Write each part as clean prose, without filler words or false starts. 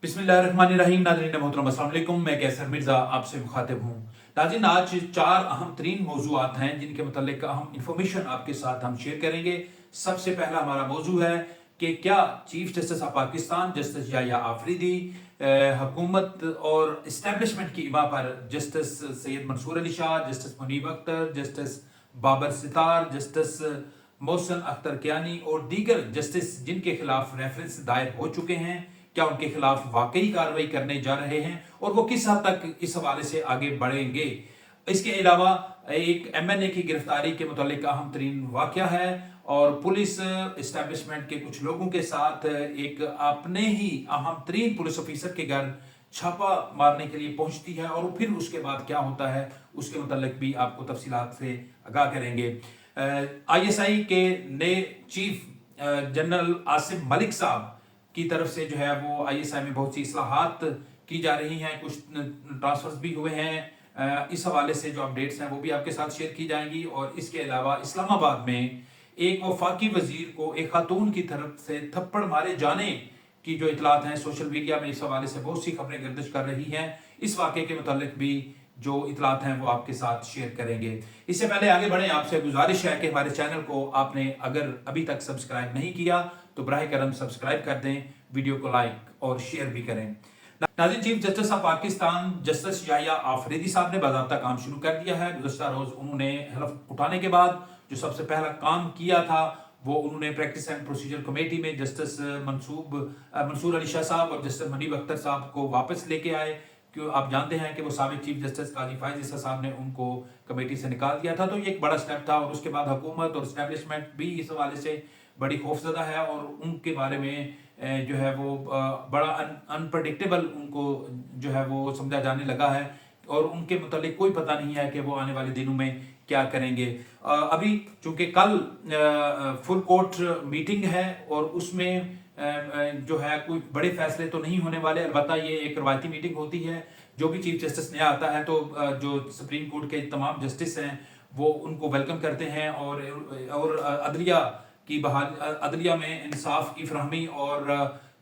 बिस्मिल्लाहिर्रहमानिर्रहीम। नाज़रीन मोहतरम अस्सलाम वालेकुम। मैं कैसर मिर्ज़ा आपसे मुखातिब हूँ। नाज़रीन, आज 4 अहम तरीन मौज़ूआत हैं जिनके मतलब अहम इंफॉर्मेशन आपके साथ हम शेयर करेंगे। सबसे पहला हमारा मौजू है कि क्या chief justice of Pakistan justice Yahya Afridi हुकूमत और इस्टेब्लिशमेंट की इमा पर justice Syed Mansoor Ali Shah, justice Munib Akhtar, justice Babar Sattar, justice Mohsin Akhtar Kiyani और दीगर जस्टिस जिनके खिलाफ रेफरेंस दायर हो चुके हैं, क्या उनके खिलाफ वाकई कार्रवाई करने जा रहे हैं और वो किस हद तक इस हवाले से आगे बढ़ेंगे। इसके अलावा एक MNA की गिरफ्तारी के मुतालिक अहम तरीन वाक़या है और पुलिस इस्टेब्लिशमेंट के कुछ लोगों के साथ एक अपने ही अहम तरीन पुलिस ऑफिसर के घर छापा मारने के लिए पहुंचती है और फिर उसके बाद क्या होता है उसके मुतालिक भी आपको तफसीलात से आगाह करेंगे। ISI के नए चीफ जनरल आसिम मलिक साहब की तरफ से जो है वो ISI में बहुत सी इस्लाहात की जा रही हैं, कुछ ट्रांसफर्स भी हुए हैं। इस हवाले से जो अपडेट्स हैं वो भी आपके साथ शेयर की जाएंगी। और इसके अलावा इस्लामाबाद में एक वफाकी वजीर को एक खातून की तरफ से थप्पड़ मारे जाने की जो इतलात हैं सोशल मीडिया में, इस हवाले से बहुत सी खबरें गर्दिश कर रही हैं। इस वाक़े के मुतालिक भी जो इतलात हैं वो आपके साथ शेयर करेंगे। इससे पहले आगे बढ़ें, आपसे गुजारिश है कि हमारे चैनल को आपने अगर अभी तक सब्सक्राइब नहीं किया तो बराह करम सब्सक्राइब कर दें, वीडियो को लाइक और शेयर भी करें। नाज़रीन, chief justice of Pakistan justice Yahya Afridi साहब ने बाज़ाब्ता काम शुरू कर दिया है। गुज़श्ता रोज उन्होंने हलफ उठाने के बाद जो सबसे पहला काम किया था वो उन्होंने प्रैक्टिस एंड प्रोसीजर कमेटी में जस्टिस मंसूर अली शाह साहब और जस्टिस मुनीब अख्तर साहब को वापस लेके आए। क्यों आप जानते हैं कि वो साबिक चीफ जस्टिस काजी फायज ईसा साहब ने उनको कमेटी से निकाल दिया था, तो ये एक बड़ा स्टेप था। और उसके बाद हुकूमत और इस्टेब्लिशमेंट भी इस हवाले से बड़ी खौफजदा है और उनके बारे में जो है वो बड़ा अनप्रडिक्टेबल उनको जो है वो समझा जाने लगा है और उनके मुतालिक कोई पता नहीं है कि वो आने वाले दिनों में क्या करेंगे। अभी चूंकि कल फुल कोर्ट मीटिंग है और उसमें जो है कोई बड़े फैसले तो नहीं होने वाले, अलबत्ता ये एक रवायती मीटिंग होती है। जो भी चीफ जस्टिस नया आता है तो जो सुप्रीम कोर्ट के तमाम जस्टिस हैं वो उनको वेलकम करते हैं और अदलिया की अदलिया में इंसाफ की फरहमी और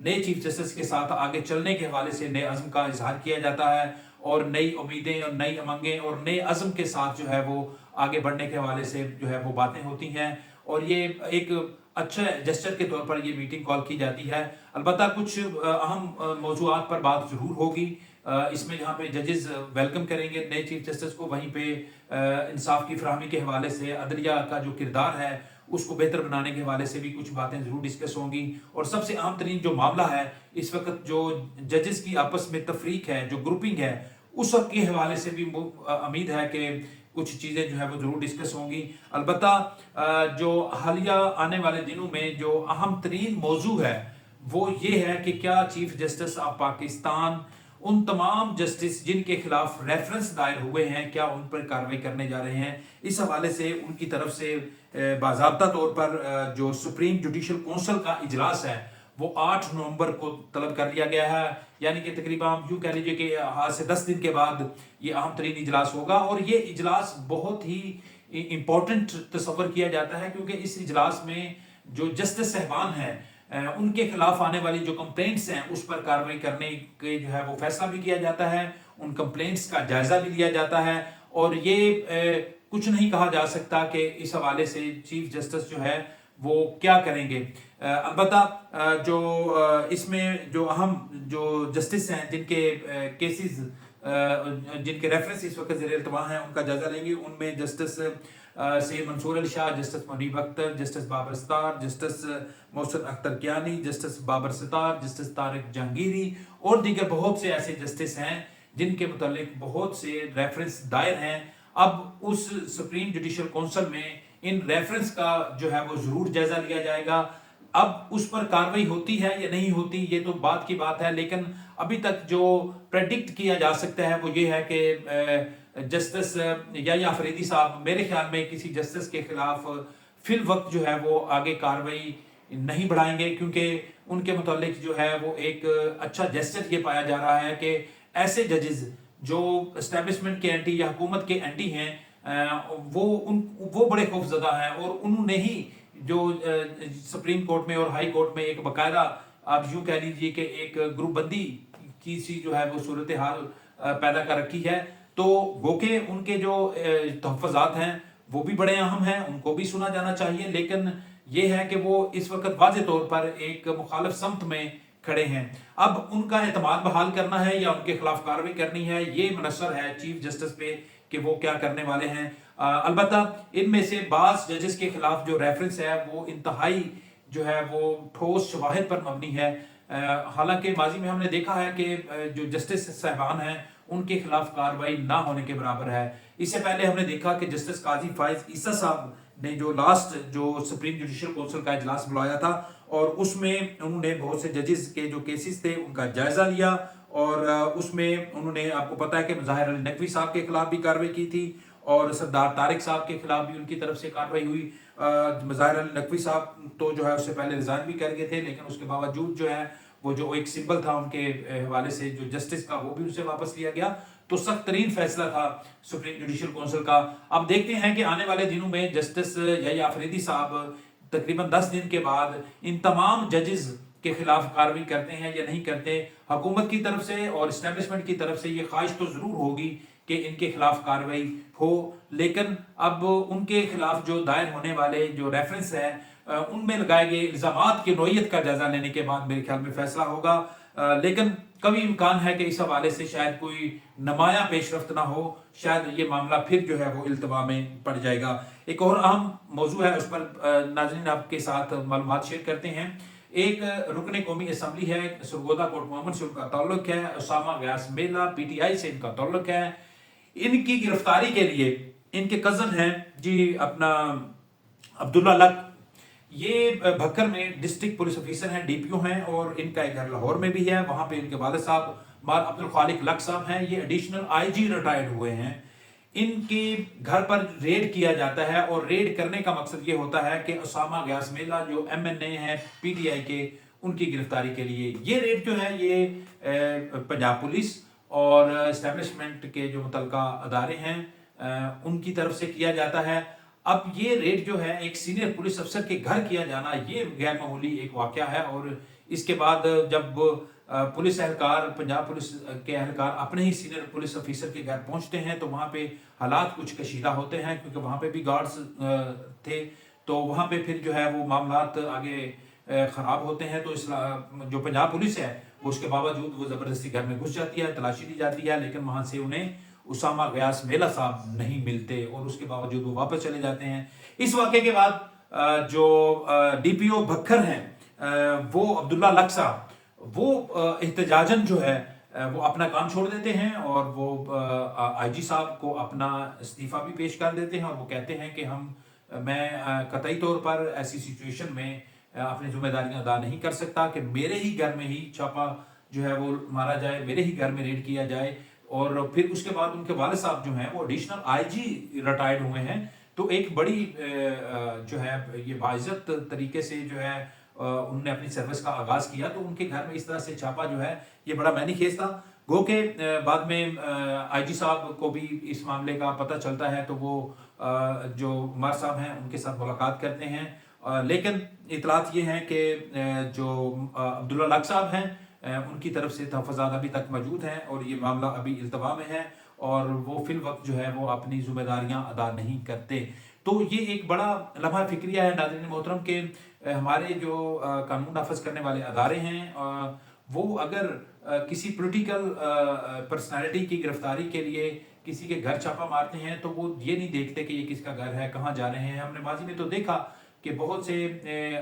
नए चीफ जस्टिस के साथ आगे चलने के हवाले से नए अज़्म का इजहार किया जाता है और नई उम्मीदें और नई उमंगें और नए अज़्म के साथ जो है वो आगे बढ़ने के हवाले से जो है वो बातें होती हैं और ये एक अच्छे जेस्चर के तौर पर ये मीटिंग कॉल की जाती है। अलबत्ता कुछ अहम मौज़ूआत पर बात ज़रूर होगी। इसमें यहाँ पे जजेस वेलकम करेंगे नए चीफ जस्टिस को, वहीं पे इंसाफ की फरहमी के हवाले से अदलिया का जो किरदार है उसको बेहतर बनाने के हवाले से भी कुछ बातें ज़रूर डिस्कस होंगी। और सबसे अहम तरीन जो मामला है इस वक्त जो जजेस की आपस में तफरीक है, जो ग्रुपिंग है, उस वक्त के हवाले से भी उम्मीद है कि कुछ चीज़ें जो है वो ज़रूर डिस्कस होंगी। अलबत्ता जो हालिया आने वाले दिनों में जो अहम तरीन मौजू है वो ये है कि क्या चीफ जस्टिस ऑफ पाकिस्तान उन तमाम जस्टिस जिनके खिलाफ रेफरेंस दायर हुए हैं क्या उन पर कार्रवाई करने जा रहे हैं। इस हवाले से उनकी तरफ से बाज़ाब्ता तौर पर जो सुप्रीम जुडिशल काउंसिल का इजलास है वो 8 नवंबर को तलब कर लिया गया है, यानी कि तकरीबन हम यूँ कह लीजिए कि आज से 10 दिन के बाद ये अहम तरीन इजलास होगा। और ये इजलास बहुत ही इम्पोर्टेंट तस्वर किया जाता है क्योंकि इस इजलास में जो जस्टिस साहबान हैं उनके खिलाफ आने वाली जो कंप्लेंट्स हैं उस पर कार्रवाई करने के जो है वो फैसला भी किया जाता है, उन कंप्लेंट्स का जायजा भी लिया जाता है। और ये कुछ नहीं कहा जा सकता कि इस हवाले से चीफ जस्टिस जो है वो क्या करेंगे। अलबत्ता जो इसमें जो अहम जो जस्टिस हैं जिनके केसेस जिनके रेफरेंस इस वक्त ज़ेर इल्तवा हैं उनका जायजा लेंगे। उनमें justice Syed Mansoor Ali Shah, justice Munib Akhtar, justice Babar Sattar, justice Mohsin Akhtar Kiyani, justice Babar Sattar, justice Tariq Jahangiri और दीगर बहुत से ऐसे जस्टिस हैं जिनके मुतालिक बहुत से रेफरेंस दायर हैं। अब उस सुप्रीम जुडिशल काउंसिल में इन रेफरेंस का जो है वो जरूर जायजा लिया जाएगा। अब उस पर कार्रवाई होती है या नहीं होती ये तो बात की बात है, लेकिन अभी तक जो प्रेडिक्ट किया जा सकता है वो ये है कि जस्टिस याह्या आफरीदी साहब मेरे ख्याल में किसी जस्टिस के खिलाफ फिल वक्त जो है वो आगे कार्रवाई नहीं बढ़ाएंगे क्योंकि उनके मुतालिक जो है वो एक अच्छा जेस्चर ये पाया जा रहा है कि ऐसे जजेस जो एस्टेब्लिशमेंट के एंटी या हुकूमत के एंटी हैं वो बड़े खौफजदा हैं और उन्होंने ही जो सुप्रीम कोर्ट में और हाई कोर्ट में एक बाकायदा आप यूँ कह लीजिए कि एक ग्रुप बंदी की सी जो है वो सूरत हाल पैदा कर रखी है। तो गो के उनके जो तहफ़्फ़ुज़ात हैं वो भी बड़े अहम हैं, उनको भी सुना जाना चाहिए, लेकिन ये है कि वो इस वक्त वाज़े तौर पर एक मुखालिफ समत में खड़े हैं। अब उनका एतमाद बहाल करना है या उनके खिलाफ कार्रवाई करनी है, ये मुनहसर है चीफ जस्टिस पे कि वो क्या करने वाले हैं। अलबत्ता इनमें से बाज़ जजेस के खिलाफ जो रेफरेंस है वो इंतहाई जो है वो ठोस शवाहिद पर मबनी है। हालांकि माजी में हमने देखा है कि जो जस्टिस साहबान हैं उनके खिलाफ कार्रवाई ना होने के बराबर है। इससे पहले हमने देखा कि जस्टिस काजी फाइज ईसा साहब ने जो लास्ट जो सुप्रीम जुडिशल काउंसिल का इजलास बुलाया था और उसमें उन्होंने बहुत से जजेस के जो केसेस थे उनका जायजा लिया और उसमें उन्होंने, आपको पता है कि मुज़ाहिर अली नकवी साहब के खिलाफ भी कार्रवाई की थी और सरदार तारिक साहब के खिलाफ भी उनकी तरफ से कार्रवाई हुई। मुज़ाहिर अली नकवी साहब तो जो है उससे पहले रिजाइन भी कर गए थे, लेकिन उसके बावजूद जो है वो जो एक सिंबल था उनके हवाले से जो जस्टिस का वो भी उनसे वापस लिया गया। तो सख्त तरीन फैसला था सुप्रीम जुडिशल काउंसिल का। अब देखते हैं कि आने वाले दिनों में जस्टिस यही आफरीदी साहब तकरीबन 10 दिन के बाद इन तमाम जजेस के खिलाफ कार्रवाई करते हैं या नहीं करते। हुकूमत की तरफ से और इस्टेब्लिशमेंट की तरफ से ये ख्वाहिश तो जरूर होगी कि इनके खिलाफ कार्रवाई हो, लेकिन अब उनके खिलाफ जो दायर होने वाले जो रेफरेंस है उनमें लगाए गए इल्जामात की नोयत का जायजा लेने के बाद मेरे ख्याल में फैसला होगा। लेकिन कभी इम्कान है कि इस हवाले से शायद कोई नमाया पेशरफ्त ना हो, शायद ये मामला फिर जो है वो इल्तवा में पड़ जाएगा। एक और अहम मौजू है, उस पर नाज़रीन आपके साथ मालूमात शेयर करते हैं। एक रुकने कौमी असम्बली है सरगोदा कोट मोहम्मद से उनका ताल्लुक है, उसामा गयास मेला PTI से इनका ताल्लुक है। इनकी गिरफ्तारी के लिए इनके कज़न हैं जी अपना अब्दुल्ला लक, ये भक्कर में डिस्ट्रिक्ट पुलिस ऑफिसर हैं, DPO हैं और इनका एक घर लाहौर में भी है। वहां पे इनके वालिद साहब मार अब्दुल खालिक लक साहब हैं, ये एडिशनल IG रिटायर्ड हुए हैं। इनके घर पर रेड किया जाता है और रेड करने का मकसद ये होता है कि उसामा गयास मेला जो MNA हैं PTI के, उनकी गिरफ्तारी के लिए ये रेड जो है ये पंजाब पुलिस और एस्टेब्लिशमेंट के जो मुतलका अदारे हैं उनकी तरफ से किया जाता है। अब ये रेड जो है एक सीनियर पुलिस अफसर के घर किया जाना ये गैर मामूली एक वाकया है और इसके बाद जब पुलिस एहलकार, पंजाब पुलिस के एहलकार अपने ही सीनियर पुलिस ऑफिसर के घर पहुंचते हैं तो वहाँ पे हालात कुछ कशीदा होते हैं, क्योंकि वहाँ पे भी गार्ड्स थे। तो वहाँ पे फिर जो है वो मामलात आगे ख़राब होते हैं। तो इस जो पंजाब पुलिस है वो उसके बावजूद वो ज़बरदस्ती घर में घुस जाती है, तलाशी ली जाती है, लेकिन वहाँ से उन्हें उसामा गयास मेला साहब नहीं मिलते और उसके बावजूद वो वापस चले जाते हैं। इस वाक़े के बाद जो DPO भक्खर हैं वो अब्दुल्ला लक साहब वो एहतजाजन जो है वो अपना काम छोड़ देते हैं और वो IG साहब को अपना इस्तीफ़ा भी पेश कर देते हैं और वो कहते हैं कि मैं कतई तौर पर ऐसी सिचुएशन में अपनी जिम्मेदारियां अदा नहीं कर सकता कि मेरे ही घर में ही छापा जो है वो मारा जाए, मेरे ही घर में रेड किया जाए। और फिर उसके बाद उनके वालिद साहब जो हैं वो एडिशनल IG रिटायर्ड हुए हैं। तो एक बड़ी जो है ये बाइज्जत तरीके से जो है उन्होंने अपनी सर्विस का आगाज किया, तो उनके घर में इस तरह से छापा जो है ये बड़ा मैनी खेज था। गो के बाद में IG साहब को भी इस मामले का पता चलता है तो वो जो उमर साहब हैं उनके साथ मुलाकात करते हैं, लेकिन इतलात ये हैं कि जो अब्दुल्ला लक साहब हैं उनकी तरफ से तहफ़्फ़ुज़ात अभी तक मौजूद हैं और ये मामला अभी इल्तवा में है और वो फिल वक्त जो है वो अपनी जिम्मेदारियां अदा नहीं करते। तो ये एक बड़ा लम्हा फिक्रिया है नाज़रीन मोहतरम के हमारे जो कानून नाफज करने वाले अदारे हैं वो अगर किसी पॉलिटिकल पर्सनालिटी की गिरफ्तारी के लिए किसी के घर छापा मारते हैं तो वो ये नहीं देखते कि ये किसका घर है, कहाँ जा रहे हैं। हमने माजी में तो देखा कि बहुत से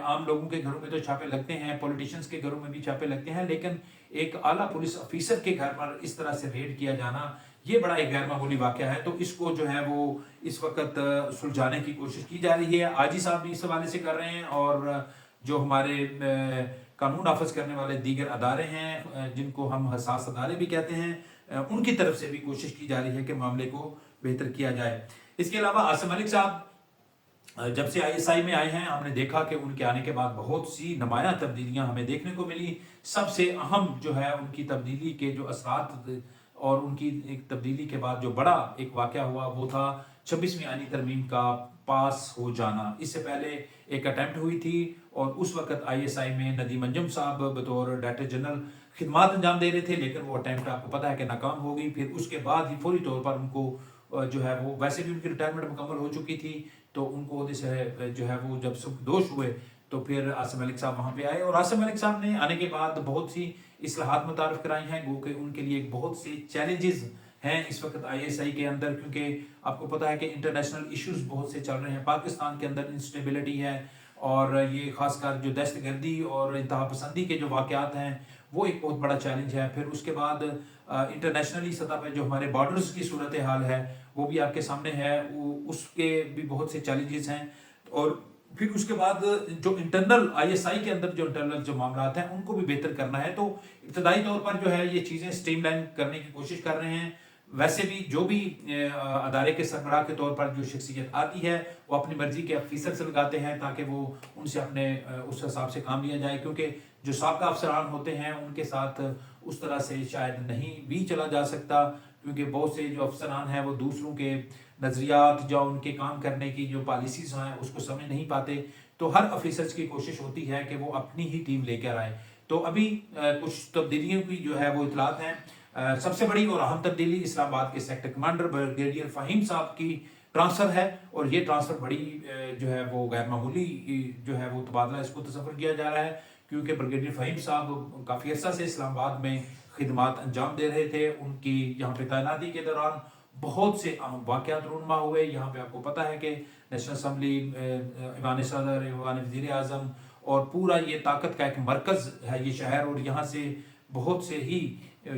आम लोगों के घरों में तो छापे लगते हैं, पॉलिटिशियंस के घरों में भी छापे लगते हैं, लेकिन एक आला पुलिस ऑफिसर के घर पर इस तरह से रेड किया जाना ये बड़ा एक गैर मामूली वाकया है। तो इसको जो है वो इस वक्त सुलझाने की कोशिश की जा रही है। आजी साहब भी इस हवाले से कर रहे हैं और जो हमारे कानून नाफज करने वाले दीगर अदारे हैं जिनको हम हसास अदारे भी कहते हैं उनकी तरफ से भी कोशिश की जा रही है कि मामले को बेहतर किया जाए। इसके अलावा आसिम मलिक साहब जब से ISI में आए हैं हमने देखा कि उनके आने के बाद बहुत सी नुमाया तब्दीलियां हमें देखने को मिली। सबसे अहम जो है उनकी तब्दीली के जो असरात और उनकी एक तब्दीली के बाद जो बड़ा एक वाकया हुआ वो था 26वीं आईनी तरमीम का पास हो जाना। इससे पहले एक अटेम्प्ट हुई थी और उस वक्त ISI में नदीम अंजुम साहब बतौर डायरेक्टर जनरल खिदमात अंजाम दे रहे थे, लेकिन वो अटैम्प्ट आपको पता है कि नाकाम हो गई। फिर उसके बाद ही फौरी तौर पर उनको जो है वो, वैसे भी उनकी रिटायरमेंट मुकम्मल हो चुकी थी, तो उनको जो है वो जब सुबकदोश हुए तो फिर आसिम मलिक साहब वहाँ पे आए, और आसिम मलिक साहब ने आने के बाद बहुत सी इस्लाहात मुतारफ़ कराई हैं। गो कि उनके लिए बहुत से चैलेंजेस हैं इस वक्त ISI के अंदर, क्योंकि आपको पता है कि इंटरनेशनल इश्यूज बहुत से चल रहे हैं। पाकिस्तान के अंदर इंस्टेबिलिटी है, और ये खासकर जो दहशतगर्दी और इंतहा पसंदी के जो वाक़यात हैं वो एक बहुत बड़ा चैलेंज है। फिर उसके बाद इंटरनेशनली सतह पर जो हमारे बॉर्डर्स की सूरत हाल है वो भी आपके सामने है, उसके भी बहुत से चैलेंजेस हैं। और फिर उसके बाद जो इंटरनल ISI के अंदर जो इंटरनल जो मामलात हैं उनको भी बेहतर करना है। तो इब्तदाई तौर पर जो है ये चीज़ें स्ट्रीमलाइन करने की कोशिश कर रहे हैं। वैसे भी जो भी अदारे के सरबराह के तौर पर जो शख्सियत आती है वो अपनी मर्जी के अफसर से लगाते हैं, ताकि वो उनसे अपने उस हिसाब से काम लिया जाए, क्योंकि जो साबका अफसरान होते हैं उनके साथ उस तरह से शायद नहीं भी चला जा सकता, क्योंकि बहुत से जो अफसरान हैं वो दूसरों के नज़रियात जो उनके काम करने की जो पॉलिसीज़ हैं उसको समझ नहीं पाते। तो हर ऑफिसर्स की कोशिश होती है कि वो अपनी ही टीम लेकर आए। तो अभी कुछ तब्दीलियों की जो है वो इतलात हैं। सबसे बड़ी और अहम तब्दीली इस्लामाबाद के सेक्टर कमांडर ब्रिगेडियर फ़हीम साहब की ट्रांसफ़र है, और ये ट्रांसफ़र बड़ी जो है वो गैर मामूली जो है वो तबादला इसको तस्वर किया जा रहा है, क्योंकि ब्रिगेडियर फ़हीम साहब काफ़ी अर्सा से इस्लामाबाद में खिदमात अंजाम दे रहे थे। उनकी यहाँ पे तैनाती के दौरान बहुत से अहम वाक़यात रूनुमा हुए। यहाँ पे आपको पता है कि नेशनल असम्बली, ऐवान सदर, ऐवान वज़ीर आज़म और पूरा ये ताकत का एक मरकज़ है ये शहर, और यहाँ से बहुत से ही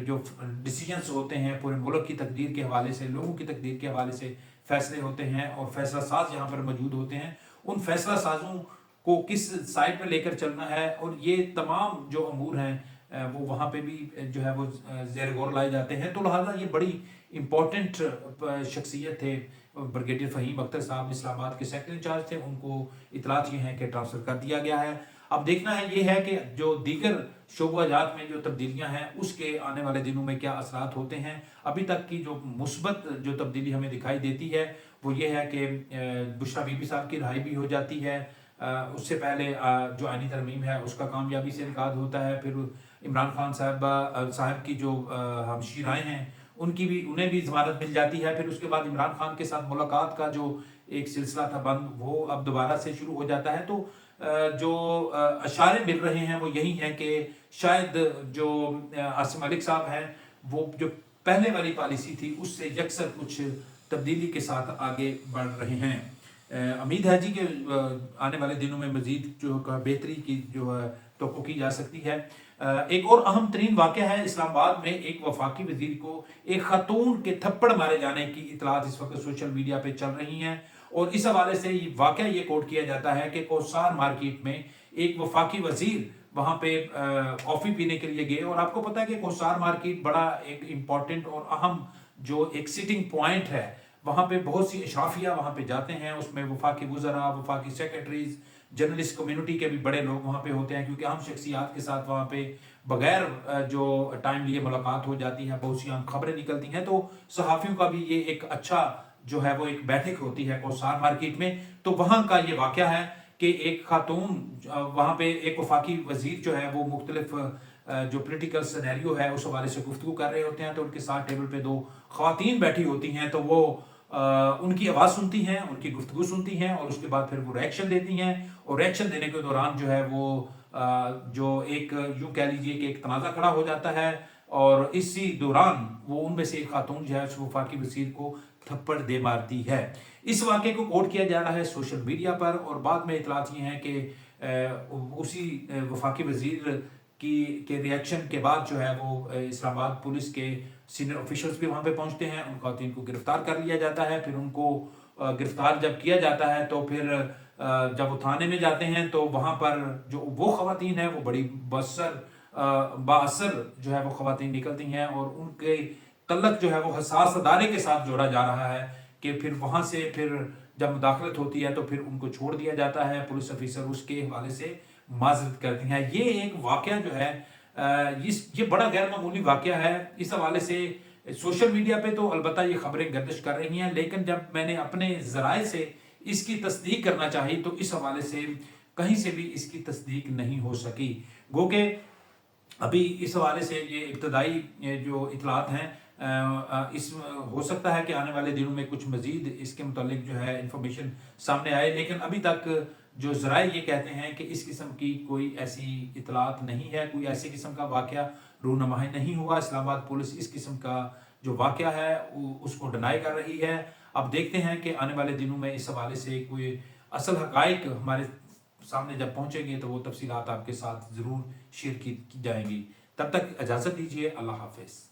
जो डिसीजंस होते हैं पूरे मुल्क की तकदीर के हवाले से, लोगों की तकदीर के हवाले से फैसले होते हैं, और फैसला साज यहाँ पर मौजूद होते हैं। उन फैसला साजों को किस साइड पर लेकर चलना है, और ये तमाम जो अमूर हैं वो वहाँ पे भी जो है वो ज़ेर गौर लाए जाते हैं। तो लिहाजा ये बड़ी इम्पोर्टेंट शख्सियत थे ब्रिगेडियर फ़हीम अख्तर साहब, इस्लामाबाद के सेक्टर इंचार्ज थे। उनको इतलात ये हैं कि ट्रांसफ़र कर दिया गया है। अब देखना है ये है कि जो दीगर शोबाजात में जो तब्दीलियां हैं उसके आने वाले दिनों में क्या असरात होते हैं। अभी तक की जो मुस्बत जो तब्दीली हमें दिखाई देती है वो ये है कि बुशरा बीबी साहब की रिहाई भी हो जाती है। उससे पहले जो आईनी तरमीम है उसका कामयाबी से निकाद होता है। फिर इमरान खान साहब की जो हमशीराएँ हैं उन्हें भी ज़मानत मिल जाती है। फिर उसके बाद इमरान खान के साथ मुलाकात का जो एक सिलसिला था बंद, वो अब दोबारा से शुरू हो जाता है। तो जो अशारे मिल रहे हैं वो यही हैं कि शायद जो आसिम मलिक साहब हैं वो जो पहले वाली पॉलिसी थी उससे यकसर कुछ तब्दीली के साथ आगे बढ़ रहे हैं। उम्मीद है जी कि आने वाले दिनों में मज़ीद जो बेहतरी की जो है तो की जा सकती है। एक और अहम तरीन वाक़या है, इस्लामाबाद में एक वफाकी वज़ीर को एक खातून के थप्पड़ मारे जाने की इतलात इस वक्त सोशल मीडिया पे चल रही हैं, और इस हवाले से वाक़या ये कोट किया जाता है कि कौसार मार्केट में एक वफाकी वज़ीर वहाँ पे कॉफ़ी पीने के लिए गए। और आपको पता है कि कौसार मार्केट बड़ा एक इम्पॉर्टेंट और अहम जो एक सिटिंग पॉइंट है, वहाँ पे बहुत सी अशराफिया वहाँ पे जाते हैं, उसमें वफाकी वज़रा, वफाकी सेक्रेटरीज, जर्नलिस्ट कम्युनिटी के भी बड़े लोग वहाँ पे होते हैं, क्योंकि अहम शख्सियात के साथ वहाँ पे बगैर जो टाइम लिए मुलाकात हो जाती है, बहुत सी अहम खबरें निकलती हैं। तो सहाफ़ियों का भी ये एक अच्छा जो है वो एक बैठक होती है कौसार मार्केट में। तो वहाँ का ये वाक़या है कि एक खातून वहाँ पे एक वफाकी वज़ीर जो है वो मुख्तलिफ जो पोलिटिकल सिनेरियो है उस हवाले से गुफ्तगू कर रहे होते हैं। तो उनके साथ टेबल पे दो ख़वातीन बैठी होती हैं, तो वो उनकी आवाज़ सुनती हैं, उनकी गुफ्तगू सुनती हैं, और उसके बाद फिर वो रिएक्शन देती हैं। और रिएक्शन देने के दौरान जो है वो जो एक यूँ कह लीजिए कि एक तनाज़ा खड़ा हो जाता है, और इसी दौरान वो उनमें से एक खातून जो है उस वफाकी वज़ीर को थप्पड़ दे मारती है। इस वाक़े को कोट किया जा रहा है सोशल मीडिया पर, और बाद में इतलात ये हैं कि उसी वफाकी वज़ीर के रिएक्शन के बाद जो है वो इस्लामाबाद पुलिस के सीनियर ऑफिशल्स भी वहाँ पे पहुँचते हैं, उन ख़वातीन को गिरफ़्तार कर लिया जाता है। फिर उनको गिरफ़्तार जब किया जाता है तो फिर जब वो थाने में जाते हैं तो वहाँ पर जो वो ख़वातीन हैं वो बड़ी बाअसर जो है वो ख़वातीन निकलती हैं, और उनके तल्लक जो है वो हसास अदारे के साथ जोड़ा जा रहा है कि फिर वहाँ से फिर जब मुदाखलत होती है तो फिर उनको छोड़ दिया जाता है। पुलिस ऑफिसर उसके हवाले से माजरत करती हैं। ये एक वाक़या जो है ये बड़ा गैर मामूली वाक़या है। इस हवाले से सोशल मीडिया पे तो अलबत्ता ये खबरें गर्दिश कर रही हैं, लेकिन जब मैंने अपने ज़राए से इसकी तस्दीक करना चाहिए तो इस हवाले से कहीं से भी इसकी तस्दीक नहीं हो सकी। गो के अभी इस हवाले से ये इब्तदाई जो इतलात हैं, इस हो सकता है कि आने वाले दिनों में कुछ मजीद इसके मुतालिक जो है इंफॉर्मेशन सामने आए, लेकिन अभी तक जो ज़राए ये कहते हैं कि इस किस्म की कोई ऐसी इतलात नहीं है, कोई ऐसी किस्म का वाक़या रूनुमाही नहीं हुआ। इस्लामाबाद पुलिस इस किस्म का जो वाक़या है उसको डिनाई कर रही है। अब देखते हैं कि आने वाले दिनों में इस हवाले से कोई असल हक़ाइक़ हमारे सामने जब पहुँचेंगे तो वो तफसीलात आपके साथ ज़रूर शेयर की जाएंगी। तब तक इजाज़त दीजिए। अल्लाह हाफ़िज़।